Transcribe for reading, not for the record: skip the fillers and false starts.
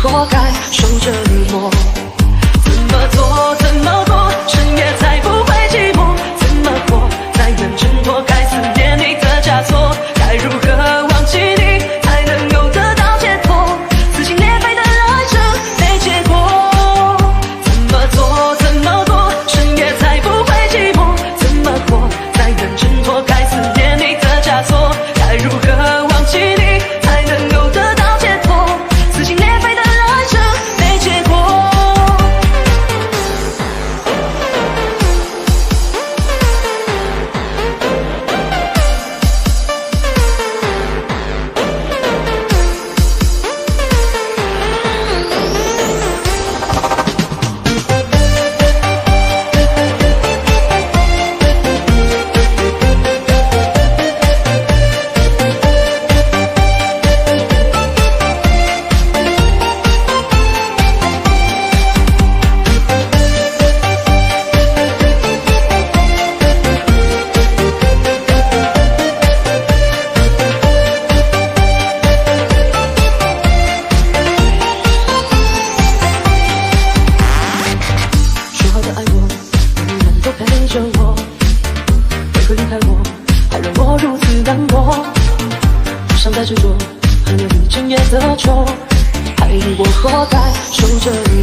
活该受折磨。怎么做怎么过，深夜才不会寂寞？怎么活才能挣脱该思念你的枷锁？该如何忘记你才能够得到解脱？撕心裂肺的爱着没结果。怎么做怎么过，深夜才不会寂寞？怎么活才能挣脱该思念你的枷锁？该如何忘记你才能够得到解脱？撕心裂肺的爱着没结果。陪着我，为何离开我，还让我如此难过？不想再执着，还有一整夜的愁，还以我活该受折磨。